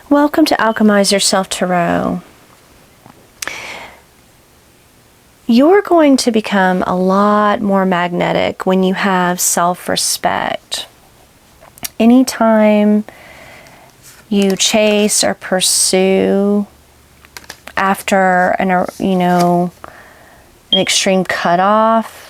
Welcome to Alchemize Yourself Tarot. You're going to become a lot more magnetic when you have self-respect. Anytime you chase or pursue after an extreme cutoff,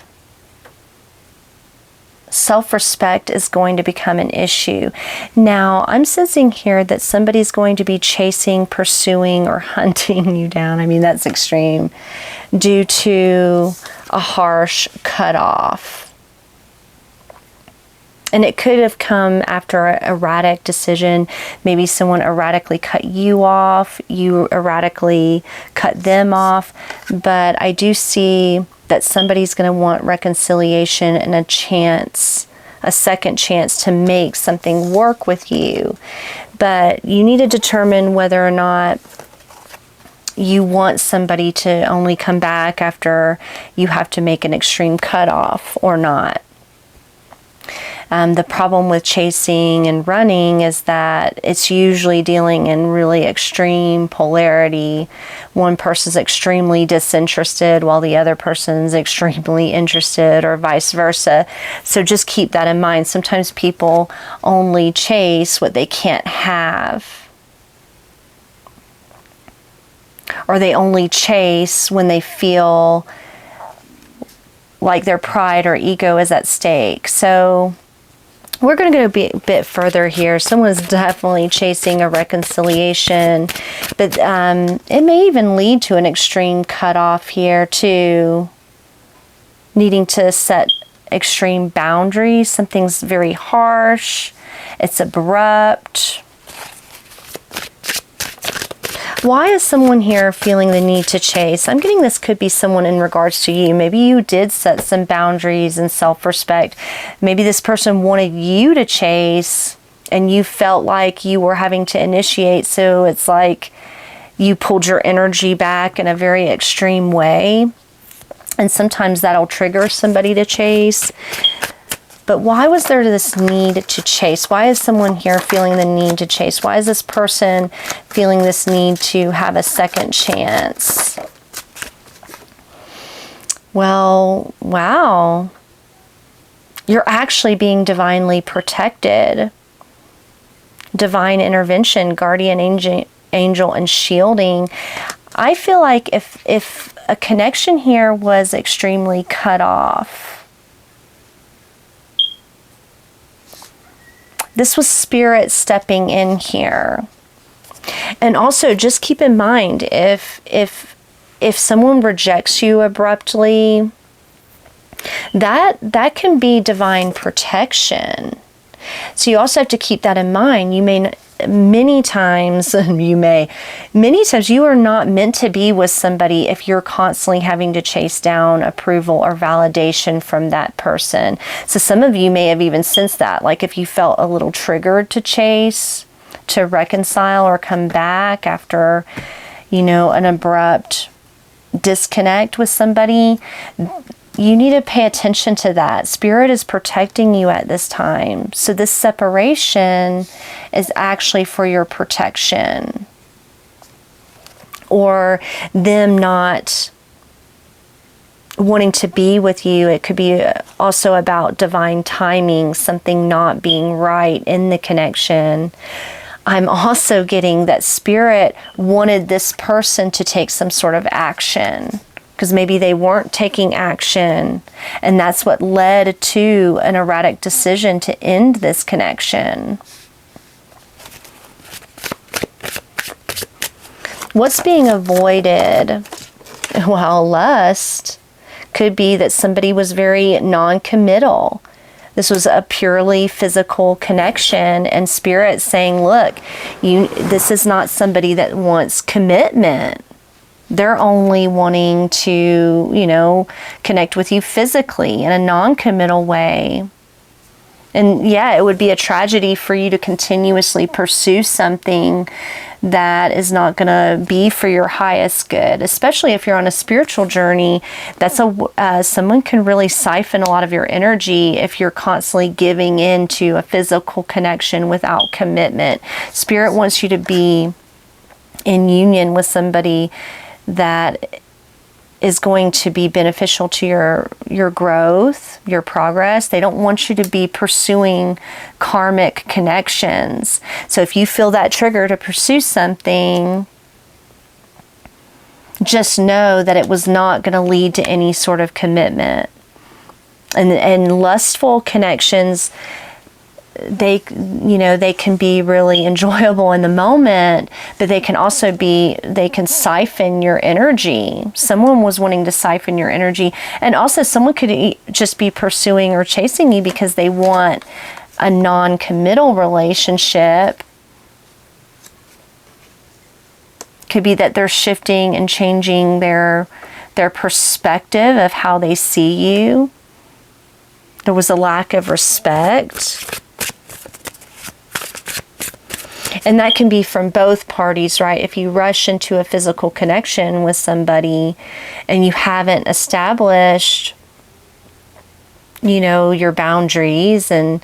self-respect is going to become an issue. Now, I'm sensing here that somebody's going to be chasing, pursuing, or hunting you down. I mean, that's extreme, due to a harsh cutoff. And it could have come after an erratic decision. Maybe someone erratically cut you off, you erratically cut them off. But I do see that somebody's going to want reconciliation and a second chance to make something work with you. But you need to determine whether or not you want somebody to only come back after you have to make an extreme cutoff or not. The problem with chasing and running is that it's usually dealing in really extreme polarity. One person's extremely disinterested while the other person's extremely interested, or vice versa. So just keep that in mind. Sometimes people only chase what they can't have, or they only chase when they feel like their pride or ego is at stake. So we're going to go a bit further here. Someone's definitely chasing a reconciliation, but it may even lead to an extreme cutoff here too. Needing to set extreme boundaries. Something's very harsh. It's abrupt. Why is someone here feeling the need to chase? I'm getting this could be someone in regards to you. Maybe you did set some boundaries and self-respect. Maybe this person wanted you to chase and you felt like you were having to initiate. So it's like you pulled your energy back in a very extreme way. And sometimes that'll trigger somebody to chase. But why was there this need to chase? Why is someone here feeling the need to chase? Why is this person feeling this need to have a second chance? Well, wow. You're actually being divinely protected. Divine intervention, guardian angel, and shielding. I feel like if a connection here was extremely cut off, this was spirit stepping in here. And also just keep in mind, if someone rejects you abruptly, that can be divine protection. So you also have to keep that in mind. Many times you are not meant to be with somebody if you're constantly having to chase down approval or validation from that person. So some of you may have even sensed that, like if you felt a little triggered to chase, to reconcile or come back after, an abrupt disconnect with somebody, you need to pay attention to that. Spirit is protecting you at this time. So this separation is actually for your protection. Or them not wanting to be with you. It could be also about divine timing, something not being right in the connection. I'm also getting that Spirit wanted this person to take some sort of action, because maybe they weren't taking action, and that's what led to an erratic decision to end this connection. What's being avoided? Well, lust could be that somebody was very non-committal. This was a purely physical connection, and Spirit saying, look, this is not somebody that wants commitment. They're only wanting to, connect with you physically in a non-committal way. And yeah, it would be a tragedy for you to continuously pursue something that is not going to be for your highest good, especially if you're on a spiritual journey. That's someone can really siphon a lot of your energy if you're constantly giving in to a physical connection without commitment. Spirit wants you to be in union with somebody that is going to be beneficial to your growth, your progress. They don't want you to be pursuing karmic connections. So if you feel that trigger to pursue something, just know that it was not going to lead to any sort of commitment. And lustful connections, they can be really enjoyable in the moment, but they can also they can siphon your energy. Someone was wanting to siphon your energy, and also someone could just be pursuing or chasing you because they want a non-committal relationship. Could be that they're shifting and changing their perspective of how they see you. There was a lack of respect. And that can be from both parties, right? If you rush into a physical connection with somebody and you haven't established, your boundaries and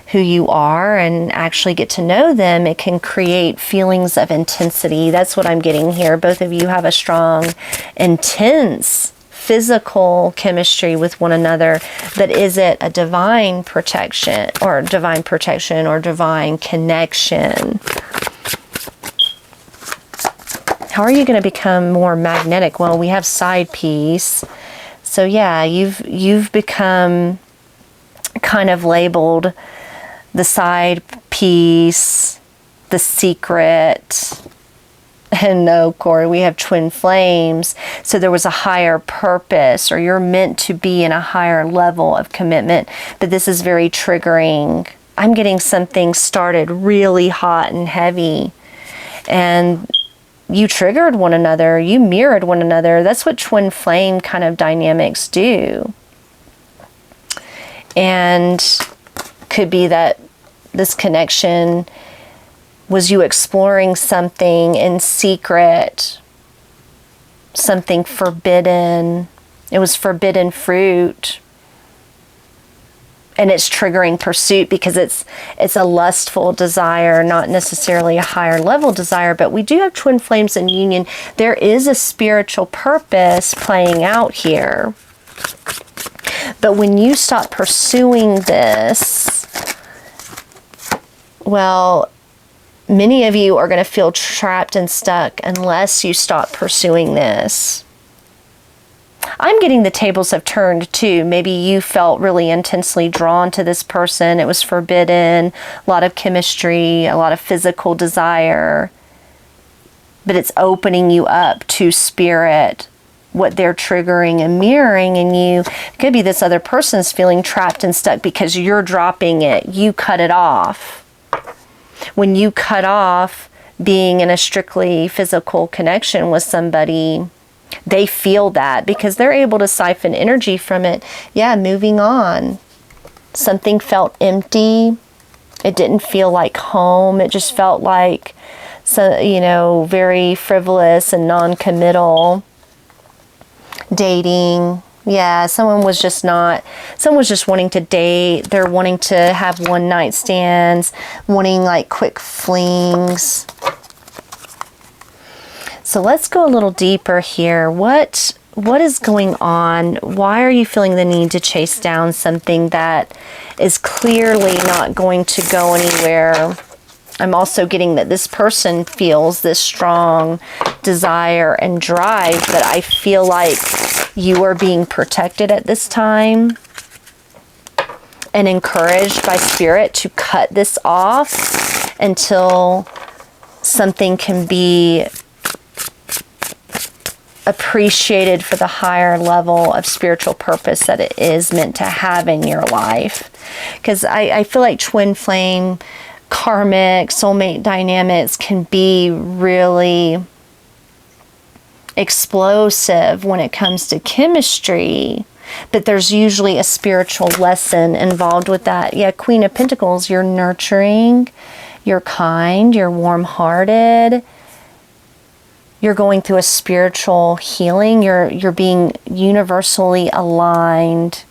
who you are and actually get to know them, it can create feelings of intensity. That's what I'm getting here. Both of you have a strong, intense physical chemistry with one another, but is it a divine protection or divine connection? How are you going to become more magnetic? Well, we have side piece. So yeah, you've become kind of labeled the side piece, the secret. And no, Corey, we have twin flames. So there was a higher purpose, or you're meant to be in a higher level of commitment. But this is very triggering. I'm getting something started really hot and heavy. And you triggered one another. You mirrored one another. That's what twin flame kind of dynamics do. And could be that this connection was you exploring something in secret, something forbidden. It was forbidden fruit. And it's triggering pursuit because it's a lustful desire, not necessarily a higher level desire. But we do have twin flames in union. There is a spiritual purpose playing out here. But when you stop pursuing this, well, many of you are going to feel trapped and stuck unless you stop pursuing this. I'm getting the tables have turned too. Maybe you felt really intensely drawn to this person. It was forbidden, a lot of chemistry, a lot of physical desire. But it's opening you up to spirit, what they're triggering and mirroring in you. It could be this other person's feeling trapped and stuck because you're dropping it. You cut it off. When you cut off being in a strictly physical connection with somebody, they feel that because they're able to siphon energy from it. Yeah, moving on. Something felt empty. It didn't feel like home. It just felt like, very frivolous and non-committal. Dating. Yeah, someone was just wanting to date. They're wanting to have one night stands, wanting like quick flings. So let's go a little deeper here. What is going on? Why are you feeling the need to chase down something that is clearly not going to go anywhere? I'm also getting that this person feels this strong desire and drive, but I feel like you are being protected at this time and encouraged by spirit to cut this off until something can be appreciated for the higher level of spiritual purpose that it is meant to have in your life. Because I feel like twin flame, karmic, soulmate dynamics can be really explosive when it comes to chemistry. But there's usually a spiritual lesson involved with that. Yeah, Queen of Pentacles, you're nurturing, you're kind, you're warm-hearted. You're going through a spiritual healing. You're being universally aligned.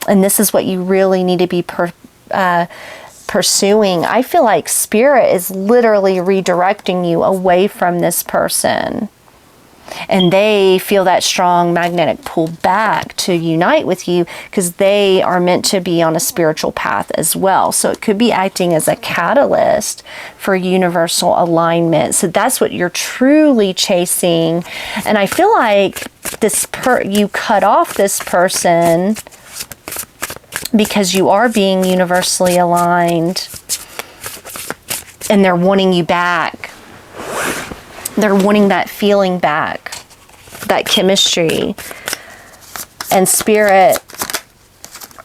And this is what you really need to be pursuing. I feel like Spirit is literally redirecting you away from this person. And they feel that strong magnetic pull back to unite with you because they are meant to be on a spiritual path as well. So it could be acting as a catalyst for universal alignment. So that's what you're truly chasing. And I feel like you cut off this person because you are being universally aligned and they're wanting you back. They're wanting that feeling back, that chemistry. And Spirit,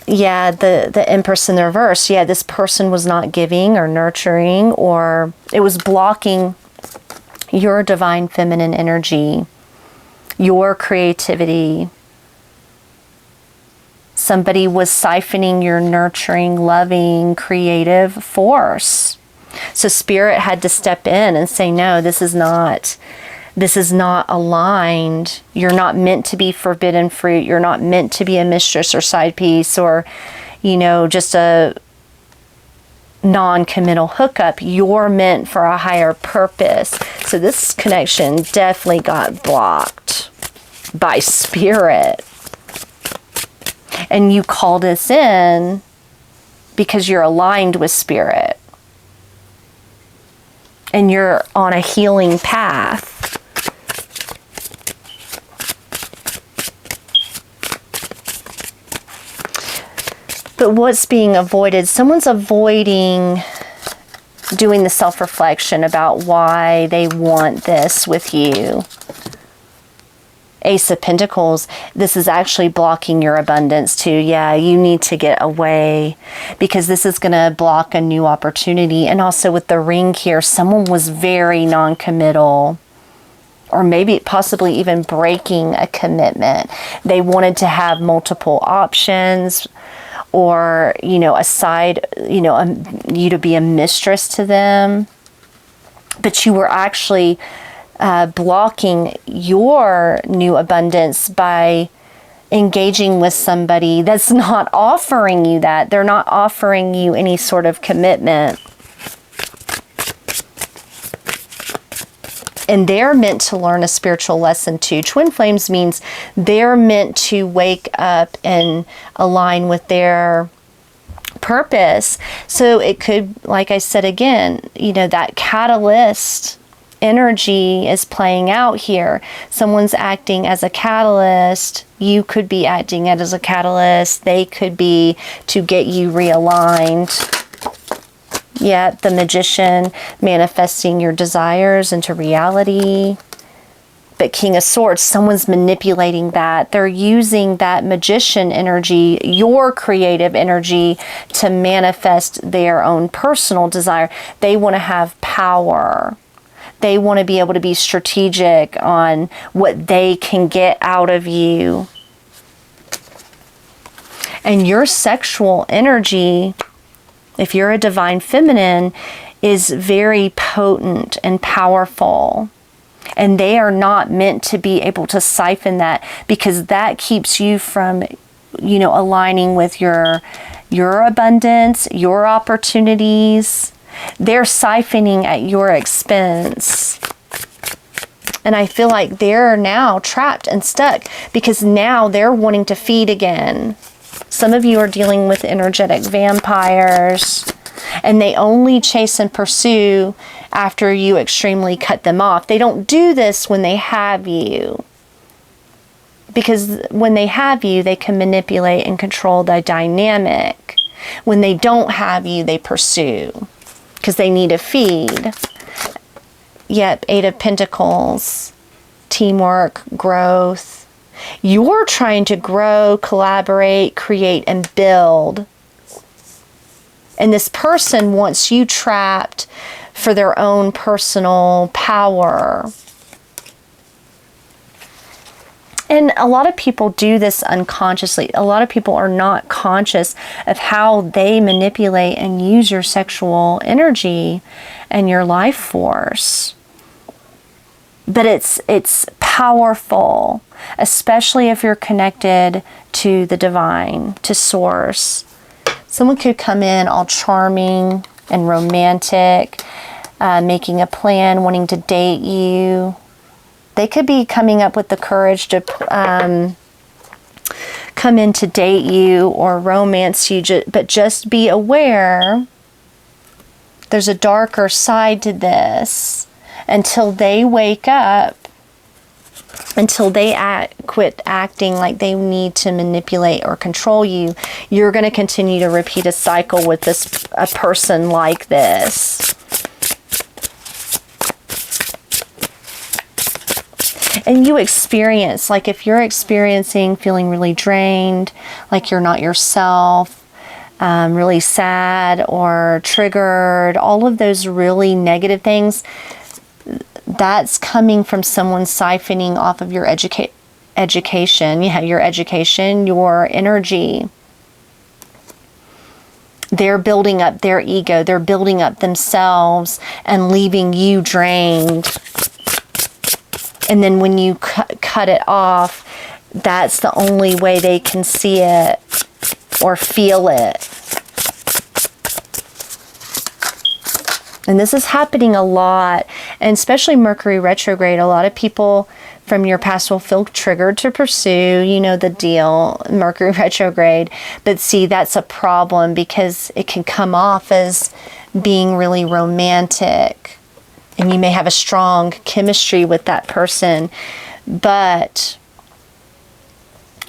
yeah, the Empress in the reverse, yeah, this person was not giving or nurturing, or it was blocking your divine feminine energy, your creativity. Somebody was siphoning your nurturing, loving, creative force. So Spirit had to step in and say, no, this is not aligned. You're not meant to be forbidden fruit. You're not meant to be a mistress or side piece or, just a non-committal hookup. You're meant for a higher purpose. So this connection definitely got blocked by Spirit. And you call this in because you're aligned with Spirit. And you're on a healing path. But what's being avoided? Someone's avoiding doing the self-reflection about why they want this with you. Ace of Pentacles, this is actually blocking your abundance too. Yeah, you need to get away because this is going to block a new opportunity. And also with the ring here, someone was very non-committal, or maybe possibly even breaking a commitment. They wanted to have multiple options, or, a side, you to be a mistress to them. But you were actually blocking your new abundance by engaging with somebody that's not offering you that. They're not offering you any sort of commitment. And they're meant to learn a spiritual lesson too. Twin flames means they're meant to wake up and align with their purpose. So it could, like I said again, that catalyst energy is playing out here. Someone's acting as a catalyst. You could be acting as a catalyst. They could be to get you realigned. Yeah, the Magician, manifesting your desires into reality. But King of Swords, someone's manipulating that. They're using that Magician energy, your creative energy, to manifest their own personal desire. They want to have power. They want to be able to be strategic on what they can get out of you. And your sexual energy, if you're a divine feminine, is very potent and powerful. And they are not meant to be able to siphon that, because that keeps you from, aligning with your abundance, your opportunities. They're siphoning at your expense. And I feel like they're now trapped and stuck because now they're wanting to feed again. Some of you are dealing with energetic vampires, and they only chase and pursue after you extremely cut them off. They don't do this when they have you, because when they have you, they can manipulate and control the dynamic. When they don't have you, they pursue because they need to feed. Yep, Eight of Pentacles, teamwork, growth. You're trying to grow, collaborate, create, and build. And this person wants you trapped for their own personal power. And a lot of people do this unconsciously. A lot of people are not conscious of how they manipulate and use your sexual energy and your life force. But it's powerful, especially if you're connected to the divine, to source. Someone could come in all charming and romantic, making a plan, wanting to date you. They could be coming up with the courage to come in to date you or romance you, but just be aware there's a darker side to this. Until they wake up, until they quit acting like they need to manipulate or control you, you're going to continue to repeat a cycle with a person like this. And you experience, like if you're experiencing feeling really drained, like you're not yourself, really sad or triggered, all of those really negative things, that's coming from someone siphoning off of your education. Yeah, your education, your energy. They're building up their ego. They're building up themselves and leaving you drained. And then when you cut it off, that's the only way they can see it or feel it. And this is happening a lot, and especially Mercury retrograde. A lot of people from your past will feel triggered to pursue, you know the deal, Mercury retrograde. But see, that's a problem because it can come off as being really romantic. And you may have a strong chemistry with that person. But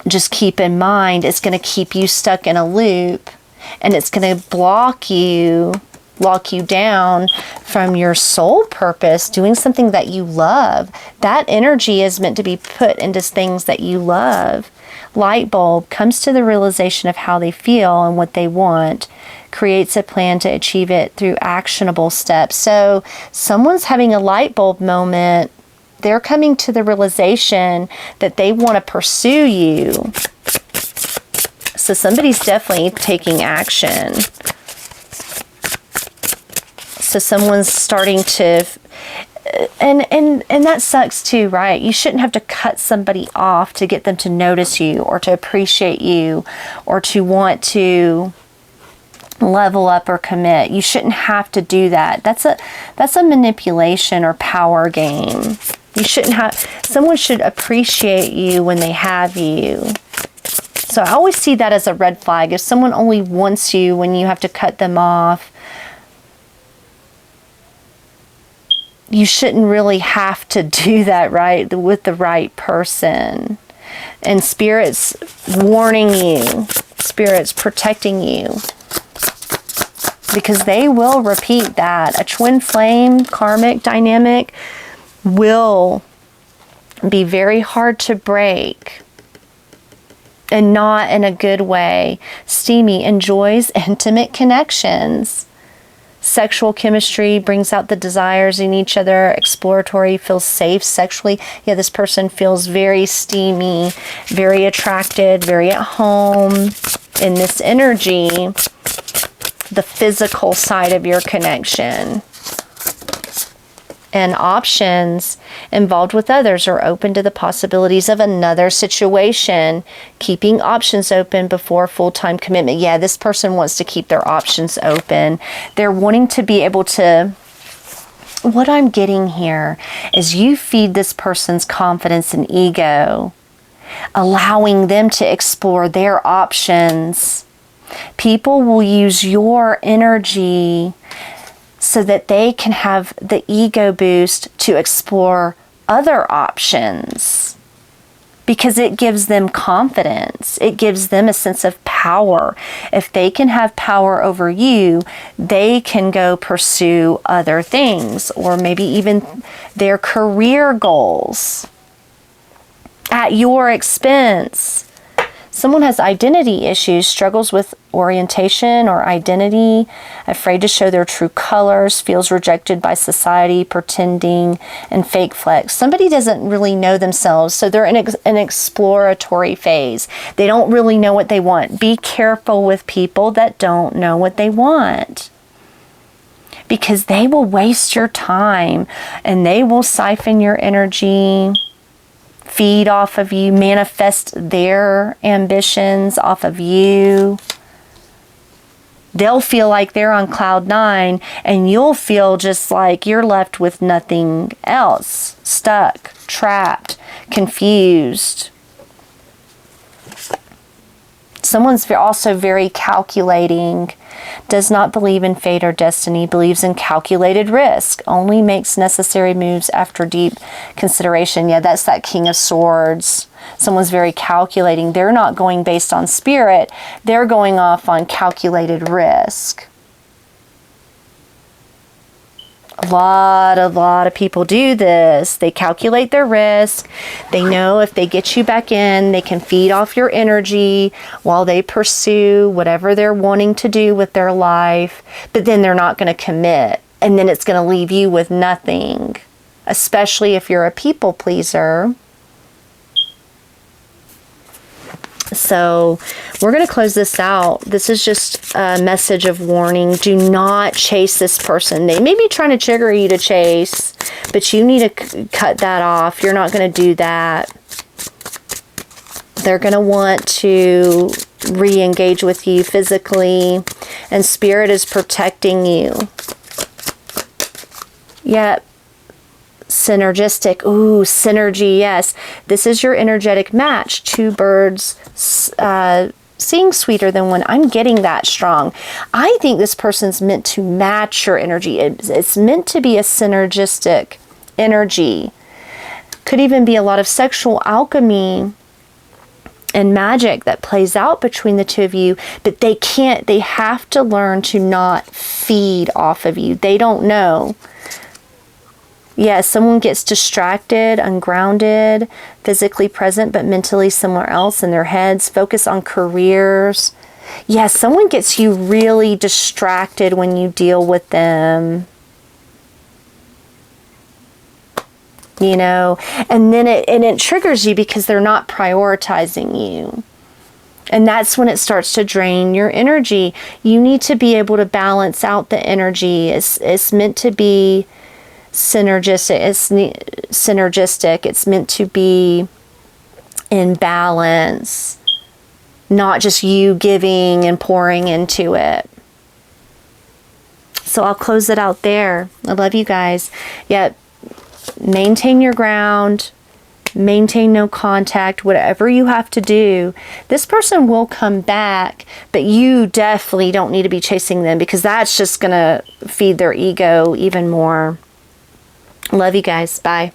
just keep in mind, it's going to keep you stuck in a loop. And it's going to lock you down from your soul purpose, doing something that you love. That energy is meant to be put into things that you love. Lightbulb comes to the realization of how they feel and what they want, creates a plan to achieve it through actionable steps. So someone's having a lightbulb moment. They're coming to the realization that they want to pursue you. So somebody's definitely taking action. So someone's starting to, and that sucks too, right? You shouldn't have to cut somebody off to get them to notice you or to appreciate you or to want to level up or commit. You shouldn't have to do that. That's a manipulation or power game. You shouldn't have, someone should appreciate you when they have you. So I always see that as a red flag. If someone only wants you when you have to cut them off, you shouldn't really have to do that, right? With the right person. And Spirit's warning you. Spirit's protecting you. Because they will repeat that. A twin flame karmic dynamic will be very hard to break. And not in a good way. Steamy enjoys intimate connections. Sexual chemistry brings out the desires in each other. Exploratory, feels safe sexually. Yeah, this person feels very steamy, very attracted, very at home in this energy. The physical side of your connection. And options involved with others are open to the possibilities of another situation. Keeping options open before full-time commitment. Yeah, this person wants to keep their options open. They're wanting to be able to... What I'm getting here is you feed this person's confidence and ego, allowing them to explore their options. People will use your energy so that they can have the ego boost to explore other options. Because it gives them confidence. It gives them a sense of power. If they can have power over you, they can go pursue other things. Or maybe even their career goals at your expense. Someone has identity issues, struggles with orientation or identity, afraid to show their true colors, feels rejected by society, pretending, and fake flex. Somebody doesn't really know themselves, so they're in an exploratory phase. They don't really know what they want. Be careful with people that don't know what they want, because they will waste your time and they will siphon your energy, feed off of you, manifest their ambitions off of you. They'll feel like they're on cloud 9 and you'll feel just like you're left with nothing else. Stuck, trapped, confused. Someone's also very calculating, does not believe in fate or destiny, believes in calculated risk, only makes necessary moves after deep consideration. Yeah, that's that King of Swords. Someone's very calculating. They're not going based on spirit. They're going off on calculated risk. A lot of people do this. They calculate their risk. They know if they get you back in, they can feed off your energy while they pursue whatever they're wanting to do with their life. But then they're not going to commit. And then it's going to leave you with nothing, especially if you're a people pleaser. So we're going to close this out. This is just a message of warning. Do not chase this person. They may be trying to trigger you to chase, but you need to cut that off. You're not going to do that. They're going to want to re-engage with you physically, and spirit is protecting you. Yep. Synergistic. Ooh, synergy. Yes. This is your energetic match. Two birds seeing sweeter than one. I'm getting that strong. I think this person's meant to match your energy. It's meant to be a synergistic energy. Could even be a lot of sexual alchemy and magic that plays out between the two of you, but they have to learn to not feed off of you. They don't know. Yeah, someone gets distracted, ungrounded, physically present, but mentally somewhere else in their heads. Focus on careers. Yeah, someone gets you really distracted when you deal with them. You know, and then it triggers you because they're not prioritizing you. And that's when it starts to drain your energy. You need to be able to balance out the energy. It's meant to be synergistic. It's meant to be in balance, not just you giving and pouring into it. So I'll close it out there. I love you guys. Yeah, maintain your ground, maintain no contact, whatever you have to do. This person will come back, but you definitely don't need to be chasing them, because that's just gonna feed their ego even more. Love you guys. Bye.